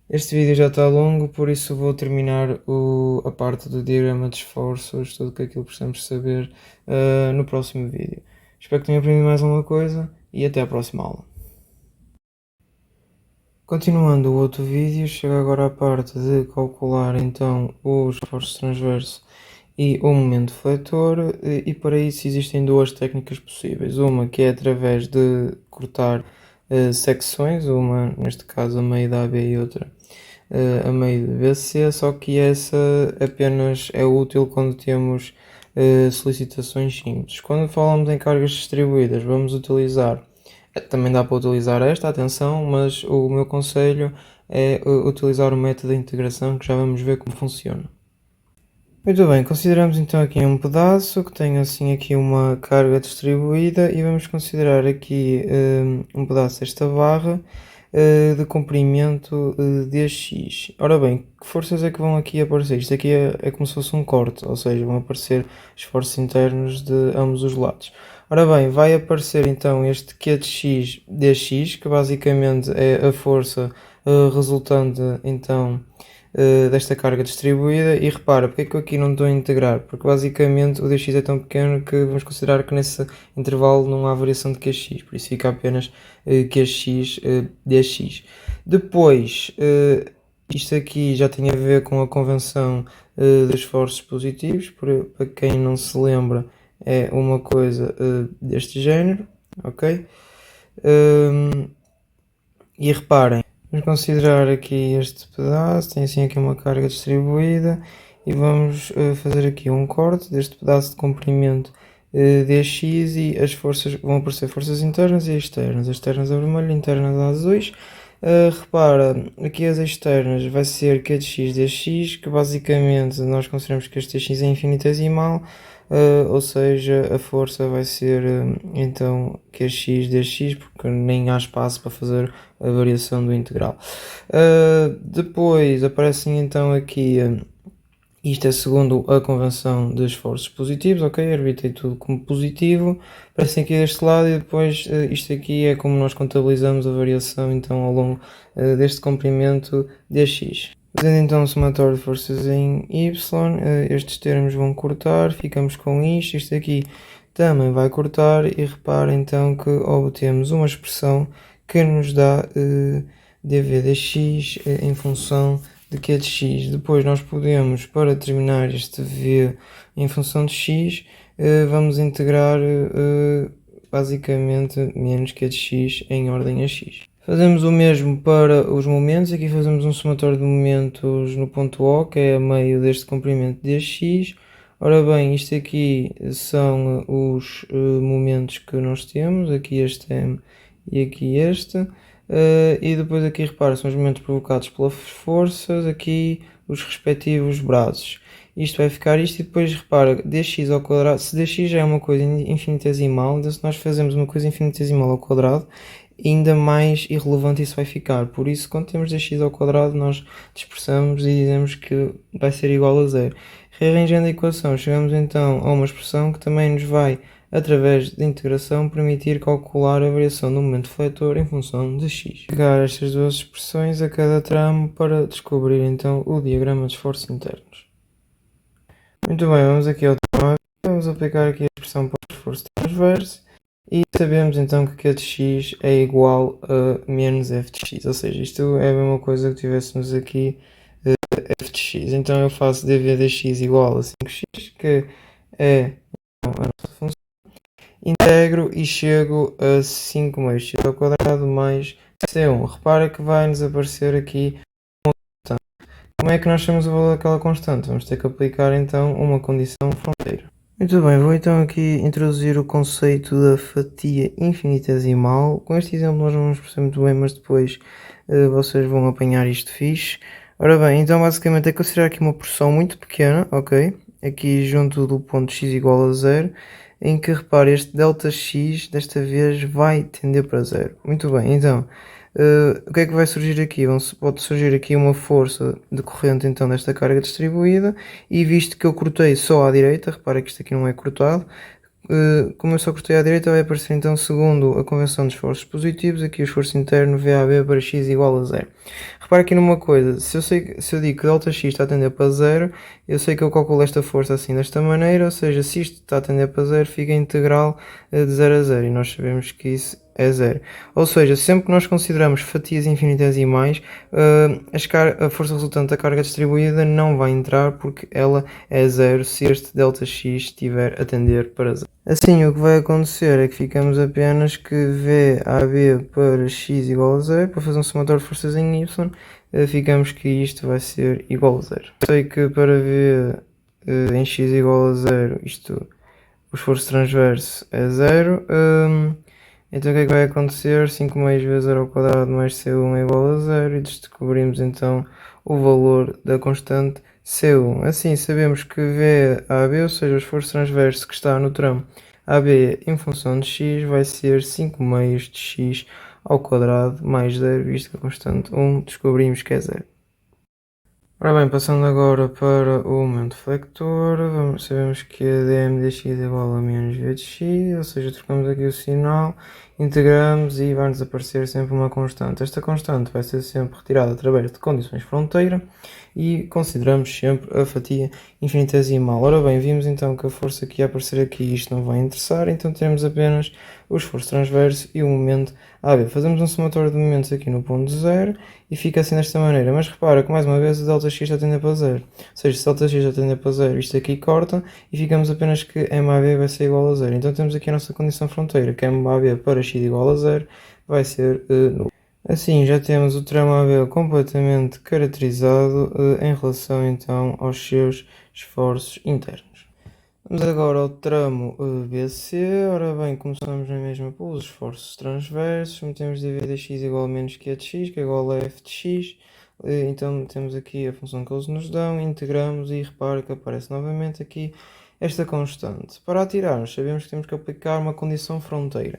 Este vídeo já está longo, por isso vou terminar a parte do diagrama de esforços, tudo aquilo que precisamos saber no próximo vídeo. Espero que tenham aprendido mais alguma coisa e até à próxima aula. Continuando o outro vídeo, chega agora à parte de calcular então o esforço transverso e o momento fletor, e para isso existem duas técnicas possíveis. Uma que é através de cortar secções, uma neste caso a meio da AB e outra a meio de BC, só que essa apenas é útil quando temos solicitações simples. Quando falamos em cargas distribuídas, vamos utilizar, também dá para utilizar esta, atenção, mas o meu conselho é utilizar o método de integração, que já vamos ver como funciona. Muito bem, consideramos então aqui um pedaço que tem assim aqui uma carga distribuída e vamos considerar aqui um pedaço desta barra de comprimento dx. Ora bem, que forças é que vão aqui aparecer? Isto aqui é como se fosse um corte, ou seja, vão aparecer esforços internos de ambos os lados. Ora bem, vai aparecer então este Q de x dx, que basicamente é a força resultante então desta carga distribuída. E repara, porque é que eu aqui não estou a integrar? Porque basicamente o dx é tão pequeno que vamos considerar que nesse intervalo não há variação de qx, por isso fica apenas qx dx. Depois, isto aqui já tem a ver com a convenção dos esforços positivos, para quem não se lembra, é uma coisa deste género, ok? E reparem, vamos considerar aqui este pedaço, tem assim aqui uma carga distribuída e vamos fazer aqui um corte deste pedaço de comprimento dx e as forças vão aparecer forças internas e externas. As externas a vermelho, internas a azuis. Repara, aqui as externas vai ser q de x dx, que basicamente nós consideramos que este dx é infinitesimal, ou seja, a força vai ser então qx dx, porque nem há espaço para fazer a variação do integral. Depois aparecem então aqui, isto é segundo a convenção de esforços positivos, ok? Arbitei tudo como positivo, aparecem aqui deste lado e depois isto aqui é como nós contabilizamos a variação então ao longo deste comprimento dx. Fazendo então o somatório de forças em y, estes termos vão cortar, ficamos com isto aqui também vai cortar e repara então que obtemos uma expressão que nos dá dv dx em função de q de x. Depois nós podemos, para determinar este v em função de x, vamos integrar basicamente menos q de x em ordem a x. Fazemos o mesmo para os momentos, aqui fazemos um somatório de momentos no ponto O, que é a meio deste comprimento dx. Ora bem, isto aqui são os momentos que nós temos, aqui este M e aqui este. E depois aqui repara, são os momentos provocados pelas forças, aqui os respectivos braços. Isto vai ficar isto e depois repara, dx ao quadrado, se dx já é uma coisa infinitesimal, então se nós fazemos uma coisa infinitesimal ao quadrado, ainda mais irrelevante isso vai ficar. Por isso, quando temos dx ao quadrado, nós dispersamos e dizemos que vai ser igual a zero. Rearranjando a equação, chegamos então a uma expressão que também nos vai, através de integração, permitir calcular a variação do momento fletor em função de x. Pegar estas duas expressões a cada tramo para descobrir então o diagrama de esforços internos. Muito bem, vamos aqui ao tramo, vamos aplicar aqui a expressão para o esforço transverso e sabemos então que Q de x é igual a menos f de x, ou seja, isto é a mesma coisa que tivéssemos aqui f de x. Então eu faço dv dx igual a 5x, que é então, a nossa função. Integro e chego a 5 mais x ao quadrado mais c1. Repara que vai nos aparecer aqui uma constante. Como é que nós temos o valor daquela constante? Vamos ter que aplicar então uma condição fronteira. Muito bem, vou então aqui introduzir o conceito da fatia infinitesimal. Com este exemplo nós não vamos perceber muito bem, mas depois vocês vão apanhar isto fixe. Ora bem, então basicamente é considerar aqui uma porção muito pequena, ok? Aqui junto do ponto x igual a zero, em que, repare, este ΔX desta vez vai tender para zero. Muito bem, então, o que é que vai surgir aqui? Pode surgir aqui uma força decorrente então desta carga distribuída, e visto que eu cortei só à direita, repare que isto aqui não é cortado, como eu só cortei à direita, vai aparecer então segundo a convenção de esforços positivos, aqui o esforço interno VAB para x igual a zero. Repara aqui numa coisa, se eu digo que ΔX está a tender para zero, eu sei que eu calculo esta força assim desta maneira, ou seja, se isto está a tender para zero, fica a integral de 0 a 0, e nós sabemos que isso é zero. Ou seja, sempre que nós consideramos fatias infinitesimais, a força resultante da carga distribuída não vai entrar porque ela é zero se este ΔX estiver a tender para zero. Assim, o que vai acontecer é que ficamos apenas que VAB para x igual a zero. Para fazer um somatório de forças em y, ficamos que isto vai ser igual a zero. Sei que para V em x igual a zero, o esforço transverso é zero. Então o que é que vai acontecer? 5 meios vezes zero ao quadrado mais C1 é igual a zero, e descobrimos então o valor da constante C1. Assim sabemos que VAB, ou seja, o esforço transverso que está no tramo AB em função de x, vai ser 5 meios de x ao quadrado mais zero, visto que a constante 1 descobrimos que é zero. Ora bem, passando agora para o momento flexor, sabemos que a dm dx é igual a menos v de x, ou seja, trocamos aqui o sinal, integramos e vai-nos aparecer sempre uma constante. Esta constante vai ser sempre retirada através de condições de fronteira e consideramos sempre a fatia infinitesimal. Ora bem, vimos então que a força que ia aparecer aqui, isto não vai interessar, então temos apenas o esforço transverso e o momento AB. Fazemos um somatório de momentos aqui no ponto zero e fica assim desta maneira, mas repara que mais uma vez o ΔX está a tender para zero, ou seja, se ΔX está a tender para zero, isto aqui corta e ficamos apenas que MAB vai ser igual a zero. Então temos aqui a nossa condição fronteira, que MAB para x igual a zero vai ser nulo. Assim já temos o tramo AB completamente caracterizado em relação então aos seus esforços internos. Vamos agora ao tramo BC. Ora bem, começamos na mesma pelos esforços transversos. Metemos dv dx igual a menos q de x, que é igual a f de x. Então temos aqui a função que eles nos dão, integramos e repara que aparece novamente aqui esta constante. Para a tirarmos, sabemos que temos que aplicar uma condição fronteira.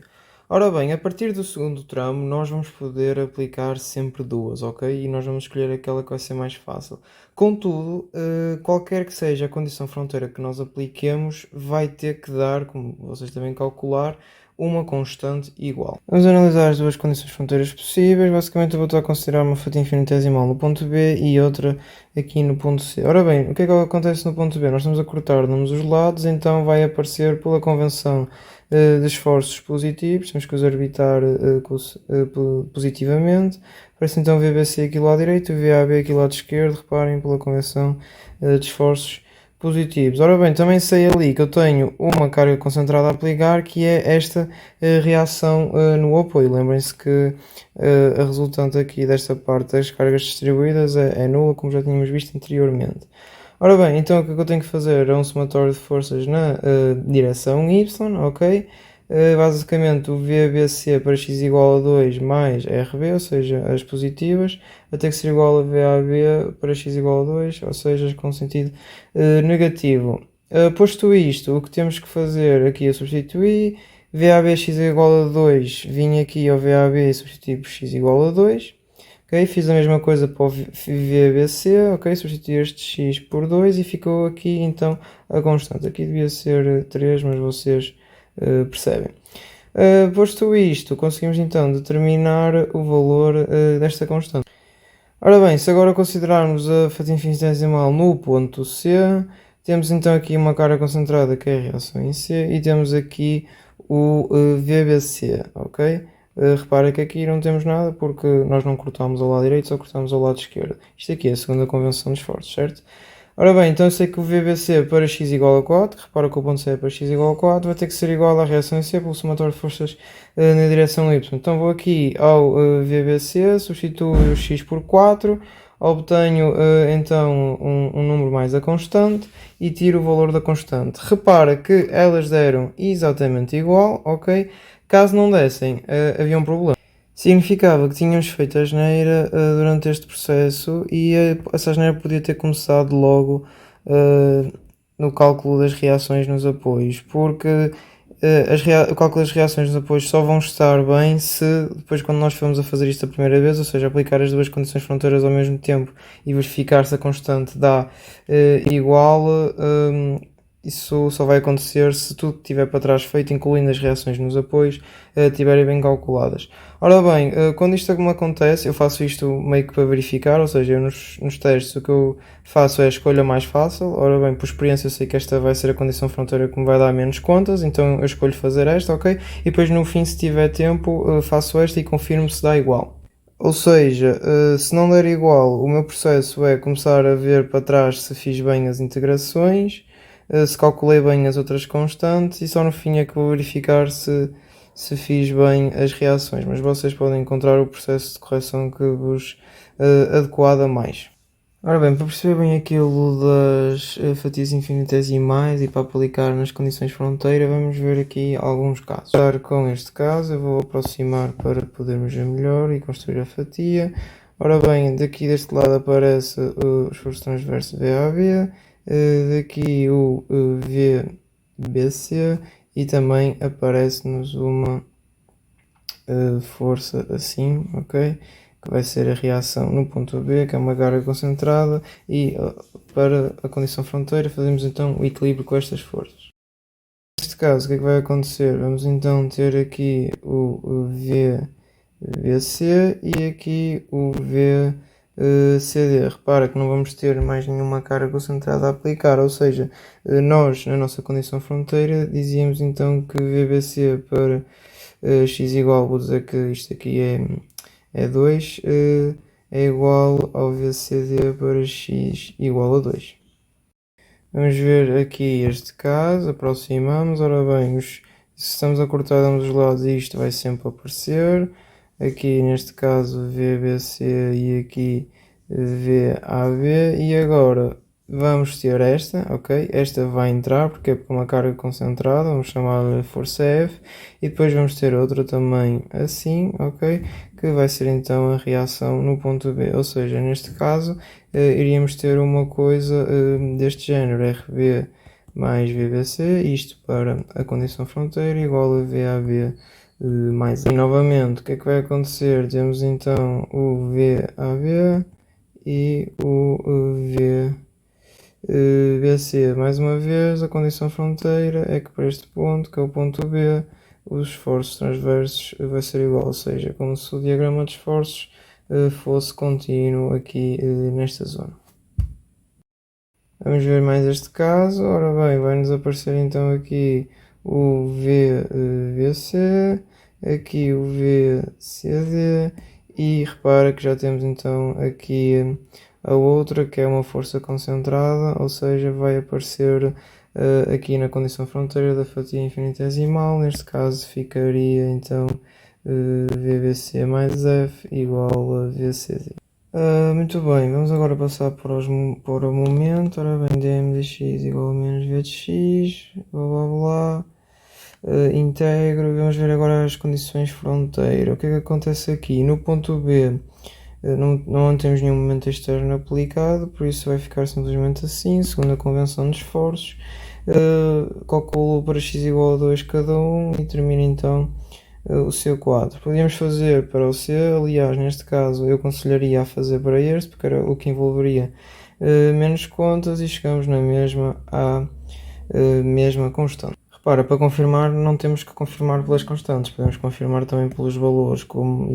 Ora bem, a partir do segundo tramo nós vamos poder aplicar sempre duas, ok? E nós vamos escolher aquela que vai ser mais fácil. Contudo, qualquer que seja a condição fronteira que nós apliquemos, vai ter que dar, como vocês devem calcular, uma constante igual. Vamos analisar as duas condições fronteiras possíveis. Basicamente eu vou estar a considerar uma fatia infinitesimal no ponto B e outra aqui no ponto C. Ora bem, o que é que acontece no ponto B? Nós estamos a cortar ambos os lados, então vai aparecer pela convenção de esforços positivos, temos que os orbitar positivamente. Aparece então o VBC aqui lado direito e o VAB aqui lado esquerdo, reparem pela convenção de esforços positivos. Ora bem, também sei ali que eu tenho uma carga concentrada a aplicar, que é esta reação no apoio. Lembrem-se que a resultante aqui desta parte das cargas distribuídas é nula, como já tínhamos visto anteriormente. Ora bem, então o que eu tenho que fazer é um somatório de forças na direção y, ok? Basicamente o VBC para x igual a 2 mais RB, ou seja, as positivas, vai ter que ser igual a VAB para x igual a 2, ou seja, com sentido negativo. Posto isto, o que temos que fazer aqui é substituir VAB x igual a 2, vim aqui ao VAB e substituir por x igual a 2. Ok, fiz a mesma coisa para o VBC, ok, substituí este x por 2 e ficou aqui então a constante. Aqui devia ser 3, mas vocês percebem. Posto isto, conseguimos então determinar o valor desta constante. Ora bem, se agora considerarmos a fatia infinitesimal no ponto C, temos então aqui uma carga concentrada que é a reação em C e temos aqui o VBC, ok? Repara que aqui não temos nada porque nós não cortamos ao lado direito, só cortamos ao lado esquerdo. Isto aqui é a segunda convenção de esforços, certo? Ora bem, então eu sei que o VBC para x igual a 4, repara que o ponto C é para x igual a 4, vai ter que ser igual à reação em C pelo somatório de forças na direção y. Então vou aqui ao VBC, substituo o x por 4, obtenho então um número mais a constante e tiro o valor da constante. Repara que elas deram exatamente igual, ok? Caso não dessem, havia um problema. Significava que tínhamos feito a asneira durante este processo e essa asneira podia ter começado logo no cálculo das reações nos apoios, porque o cálculo das reações nos apoios só vão estar bem se depois, quando nós formos a fazer isto a primeira vez, ou seja, aplicar as duas condições fronteiras ao mesmo tempo e verificar se a constante dá igual, isso só vai acontecer se tudo que estiver para trás feito, incluindo as reações nos apoios, estiverem bem calculadas. Ora bem, quando isto me acontece, eu faço isto meio que para verificar, ou seja, eu nos testes o que eu faço é a escolha mais fácil. Ora bem, por experiência eu sei que esta vai ser a condição fronteira que me vai dar menos contas, então eu escolho fazer esta, ok? E depois no fim, se tiver tempo, faço esta e confirmo se dá igual. Ou seja, se não der igual, o meu processo é começar a ver para trás se fiz bem as integrações, se calculei bem as outras constantes e só no fim é que vou verificar se fiz bem as reações. Mas vocês podem encontrar o processo de correção que vos adequada mais. Ora bem, para perceber bem aquilo das fatias infinitesimais e para aplicar nas condições fronteira, vamos ver aqui alguns casos. Começar com este caso, eu vou aproximar para podermos ver melhor e construir a fatia. Ora bem, daqui deste lado aparece o esforço transverso VAB, daqui o VBC e também aparece-nos uma força assim, ok? Que vai ser a reação no ponto B, que é uma carga concentrada, e para a condição fronteira fazemos então o equilíbrio com estas forças. Neste caso, o que é que vai acontecer? Vamos então ter aqui o VBC e aqui o VCD. Repara que não vamos ter mais nenhuma carga concentrada a aplicar, ou seja, nós na nossa condição fronteira dizíamos então que VBC para x igual, vou dizer que isto aqui é 2, é igual ao VCD para x igual a 2. Vamos ver aqui este caso, aproximamos, ora bem, se estamos a cortar ambos os lados isto vai sempre aparecer, aqui neste caso VBC e aqui VAB, e agora vamos ter esta, ok? Esta vai entrar porque é uma carga concentrada, vamos chamar força F, e depois vamos ter outra também assim, ok? Que vai ser então a reação no ponto B, ou seja, neste caso iríamos ter uma coisa deste género, RB mais VBC, isto para a condição fronteira igual a VAB mais A. E novamente, o que é que vai acontecer? Temos então o VAB e o BC. Mais uma vez, a condição fronteira é que para este ponto, que é o ponto B, os esforços transversos vai ser igual, ou seja, como se o diagrama de esforços fosse contínuo aqui nesta zona. Vamos ver mais este caso. Ora bem, vai-nos aparecer então aqui o VBC, aqui o VCD e repara que já temos então aqui a outra que é uma força concentrada, ou seja, vai aparecer aqui na condição fronteira da fatia infinitesimal. Neste caso ficaria então VBC mais F igual a VCD. Muito bem, vamos agora passar para o momento. Ora bem, dm de x igual a menos v de x, blá blá blá. Integro, vamos ver agora as condições fronteira. O que é que acontece aqui? No ponto B não temos nenhum momento externo aplicado, por isso vai ficar simplesmente assim, segundo a convenção de esforços. Calculo para x igual a 2 cada um e termino então o seu quadro. Podíamos fazer para o C, aliás, neste caso eu aconselharia a fazer para este, porque era o que envolveria menos contas e chegamos na mesma à mesma constante. Repara, para confirmar não temos que confirmar pelas constantes, podemos confirmar também pelos valores. Como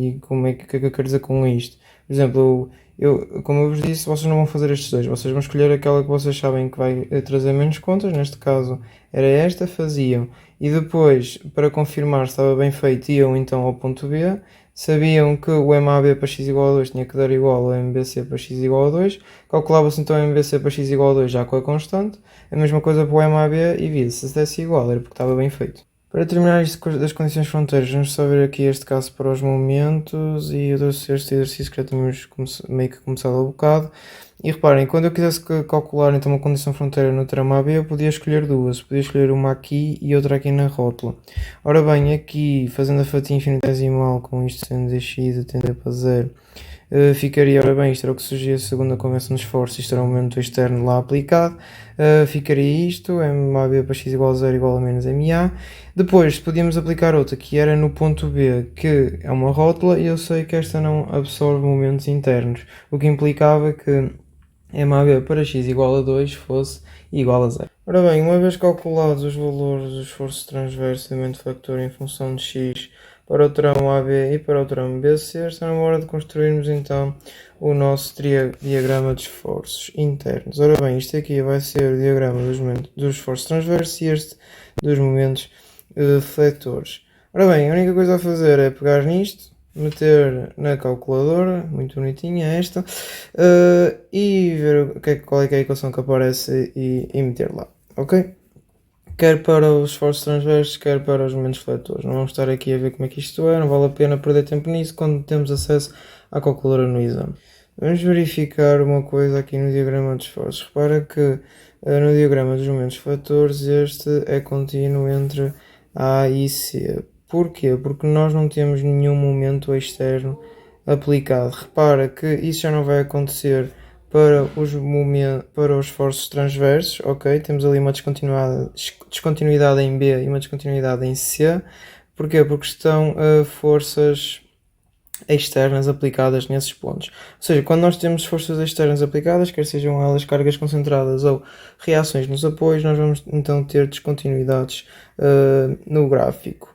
é que eu quero dizer com isto? Por exemplo, como eu vos disse, vocês não vão fazer estes dois, vocês vão escolher aquela que vocês sabem que vai trazer menos contas, neste caso era esta, faziam, e depois, para confirmar se estava bem feito, iam então ao ponto B, sabiam que o MAB para x igual a 2 tinha que dar igual ao MBC para x igual a 2, calculava-se então o MBC para x igual a 2 já com a constante, a mesma coisa para o MAB e via se desse igual, era porque estava bem feito. Para terminar isto das condições fronteiras, vamos só ver aqui este caso para os momentos e eu trouxe este exercício que já tínhamos meio que começado há bocado. E reparem, quando eu quisesse calcular então uma condição fronteira no tramo AB, eu podia escolher duas. Podia escolher uma aqui e outra aqui na rótula. Ora bem, aqui, fazendo a fatia infinitesimal com isto sendo dx a tender para zero, ficaria, ora bem, isto era o que surgia segundo a convenção de esforço, isto era um momento externo lá aplicado, ficaria isto, MAB para x igual a 0 igual a menos MA. Depois podíamos aplicar outra que era no ponto B, que é uma rótula, e eu sei que esta não absorve momentos internos, o que implicava que MAB para x igual a 2 fosse igual a 0. Ora bem, uma vez calculados os valores do esforço transverso e do momento factor em função de x para o tramo AB e para o tramo BC, está na hora de construirmos então o nosso diagrama de esforços internos. Ora bem, isto aqui vai ser o diagrama dos esforços transversos e este dos momentos fletores. Ora bem, a única coisa a fazer é pegar nisto, meter na calculadora, muito bonitinha esta, e ver qual é que é a equação que aparece e meter lá, ok? Quer para os esforços transversos, quer para os momentos fletores. Não vamos estar aqui a ver como é que isto é, não vale a pena perder tempo nisso quando temos acesso à calculadora no exame. Vamos verificar uma coisa aqui no diagrama de esforços. Repara que no diagrama dos momentos fletores este é contínuo entre A e C. Porquê? Porque nós não temos nenhum momento externo aplicado. Repara que isso já não vai acontecer para os esforços transversos, ok? Temos ali uma descontinuidade em B e uma descontinuidade em C. Porquê? Porque estão forças externas aplicadas nesses pontos. Ou seja, quando nós temos forças externas aplicadas, quer sejam elas cargas concentradas ou reações nos apoios, nós vamos então ter descontinuidades no gráfico.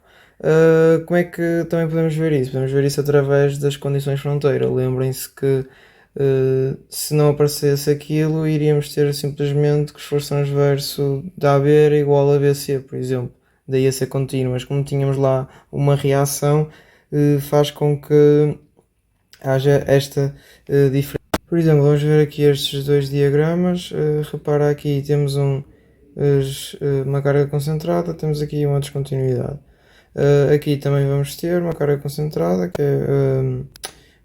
Como é que também podemos ver isso? Podemos ver isso através das condições fronteira. Lembrem-se que se não aparecesse aquilo, iríamos ter simplesmente que o esforço transverso da AB era igual a BC, por exemplo. Daí a ser contínuo, mas como tínhamos lá uma reação, faz com que haja esta diferença. Por exemplo, vamos ver aqui estes dois diagramas. Repara aqui temos uma carga concentrada, temos aqui uma descontinuidade. Aqui também vamos ter uma carga concentrada, que é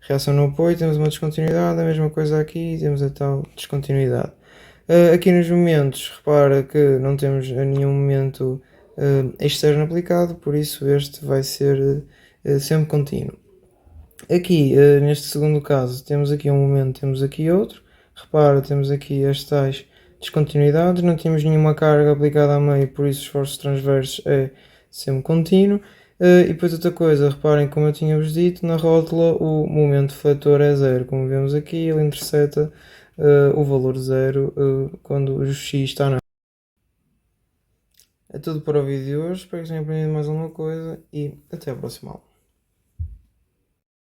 reação no apoio, temos uma descontinuidade, a mesma coisa aqui, temos a tal descontinuidade. Aqui nos momentos, repara que não temos nenhum momento externo aplicado, por isso este vai ser sempre contínuo. Aqui, neste segundo caso, temos aqui um momento, temos aqui outro. Repara, temos aqui as tais descontinuidades, não temos nenhuma carga aplicada a meio, por isso o esforço transverso é sempre contínuo. E depois outra coisa, reparem como eu tinha-vos dito, na rótula o momento fletor é zero. Como vemos aqui, ele interseta o valor zero quando o x está na... É tudo para o vídeo de hoje, espero que tenham aprendido mais alguma coisa e até a próxima aula.